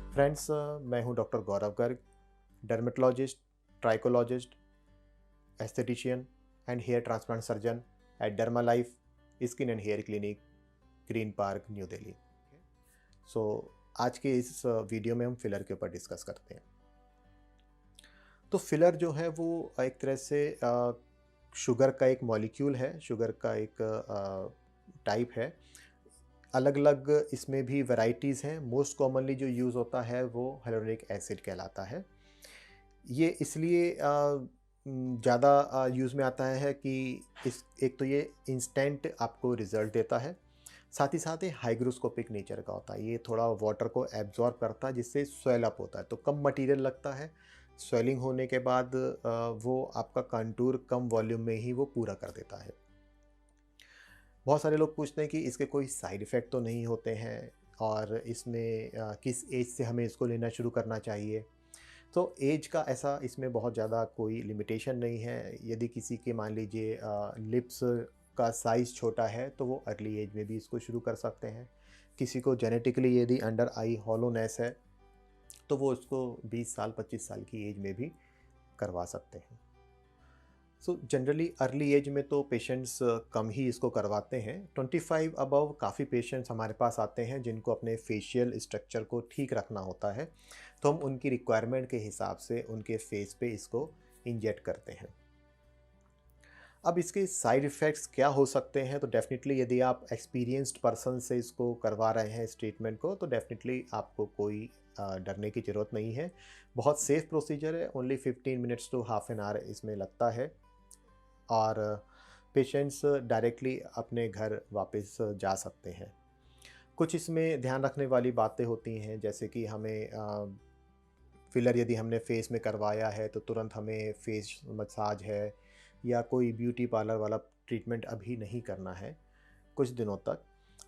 Friends, मैं हूं doctor Gaurav Garg, dermatologist, trichologist, aesthetician and hair transplant surgeon at Derma Life Skin and Hair Clinic, Green Park, New Delhi. So आज के इस video में हम फिलर के ऊपर डिस्कस करते हैं। तो फिलर जो है वो एक तरह से शुगर का एक मॉलिक्यूल है, शुगर का एक टाइप है। अलग अलग इसमें भी वैरायटीज़ हैं। मोस्ट कॉमनली जो यूज़ होता है वो hyaluronic एसिड कहलाता है। ये इसलिए ज़्यादा यूज़ में आता है कि इस एक तो ये इंस्टेंट आपको रिज़ल्ट देता है, साथ ही साथ ये हाइग्रोस्कोपिक नेचर का होता है। ये थोड़ा वाटर को एब्ज़ॉर्ब करता है, जिससे स्वेल अप होता है, तो कम मटीरियल लगता है। स्वेलिंग होने के बाद वो आपका कंटूर कम वॉल्यूम में ही वो पूरा कर देता है। बहुत सारे लोग पूछते हैं कि इसके कोई साइड इफ़ेक्ट तो नहीं होते हैं, और इसमें किस एज से हमें इसको लेना शुरू करना चाहिए। तो एज का ऐसा इसमें बहुत ज़्यादा कोई लिमिटेशन नहीं है। यदि किसी के मान लीजिए लिप्स का साइज़ छोटा है तो वो अर्ली एज में भी इसको शुरू कर सकते हैं। किसी को जेनेटिकली यदि अंडर आई हॉलोनेस है तो वो उसको 20 साल 25 साल की एज में भी करवा सकते हैं। सो जनरली अर्ली एज में तो पेशेंट्स कम ही इसको करवाते हैं। 25 अबव काफ़ी पेशेंट्स हमारे पास आते हैं जिनको अपने फेशियल स्ट्रक्चर को ठीक रखना होता है, तो हम उनकी रिक्वायरमेंट के हिसाब से उनके फेस पे इसको इंजेक्ट करते हैं। अब इसके साइड इफ़ेक्ट्स क्या हो सकते हैं, तो डेफ़िनेटली यदि आप एक्सपीरियंस्ड पर्सन से इसको करवा रहे हैं इस ट्रीटमेंट को, तो डेफ़िनेटली आपको कोई डरने की ज़रूरत नहीं है। बहुत सेफ़ प्रोसीजर है। Only 15 minutes to half an hour इसमें लगता है, और पेशेंट्स डायरेक्टली अपने घर वापस जा सकते हैं। कुछ इसमें ध्यान रखने वाली बातें होती हैं, जैसे कि हमें फिलर यदि हमने फेस में करवाया है तो तुरंत हमें फेस मसाज है या कोई ब्यूटी पार्लर वाला ट्रीटमेंट अभी नहीं करना है कुछ दिनों तक।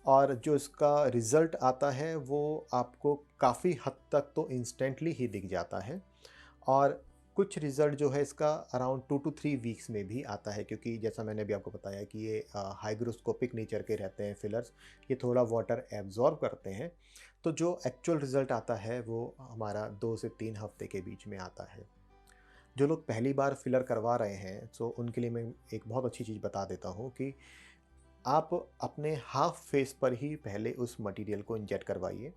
और जो इसका रिज़ल्ट आता है वो आपको काफ़ी हद तक तो इंस्टेंटली ही दिख जाता है, और कुछ रिज़ल्ट जो है इसका अराउंड 2 टू 3 वीक्स में भी आता है, क्योंकि जैसा मैंने अभी आपको बताया कि ये हाइग्रोस्कोपिक नेचर के रहते हैं फिलर्स। ये थोड़ा वाटर एब्ज़ॉर्ब करते हैं, तो जो एक्चुअल रिज़ल्ट आता है वो हमारा 2 से 3 हफ़्ते के बीच में आता है। जो लोग पहली बार फिलर करवा रहे हैं, सो उनके लिए मैं एक बहुत अच्छी चीज़ बता देता हूँ कि आप अपने हाफ फेस पर ही पहले उस मटेरियल को इंजेक्ट करवाइए।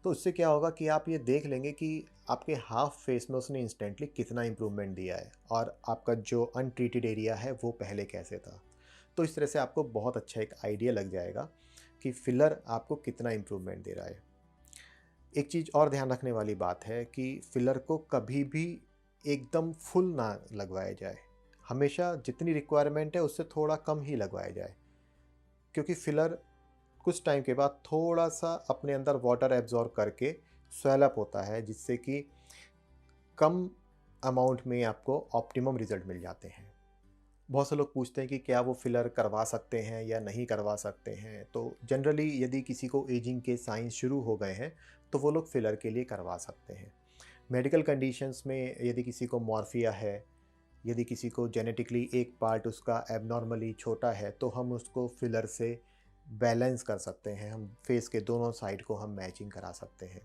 तो उससे क्या होगा कि आप ये देख लेंगे कि आपके हाफ फेस में उसने इंस्टेंटली कितना इम्प्रूवमेंट दिया है, और आपका जो अनट्रीटेड एरिया है वो पहले कैसे था। तो इस तरह से आपको बहुत अच्छा एक आइडिया लग जाएगा कि फिलर आपको कितना इम्प्रूवमेंट दे रहा है। एक चीज़ और ध्यान रखने वाली बात है कि फिलर को कभी भी एकदम फुल ना लगवाया जाए। हमेशा जितनी रिक्वायरमेंट है उससे थोड़ा कम ही लगवाया जाए, क्योंकि फिलर कुछ टाइम के बाद थोड़ा-सा अपने अंदर वाटर एब्ज़ॉर्ब करके स्वेल अप होता है, जिससे कि कम अमाउंट में आपको ऑप्टिमम रिज़ल्ट मिल जाते हैं। बहुत से लोग पूछते हैं कि क्या वो फिलर करवा सकते हैं या नहीं करवा सकते हैं? तो जनरली यदि किसी को एजिंग के साइन्स शुरू हो गए हैं, तो वो लोग फिलर के लिए करवा सकते हैं। मेडिकल कंडीशंस में यदि किसी को मॉर्फिया है, यदि किसी को जेनेटिकली एक पार्ट उसका एबनॉर्मली छोटा है, तो हम उसको फिलर से बैलेंस कर सकते हैं। हम फेस के दोनों साइड को हम मैचिंग करा सकते हैं।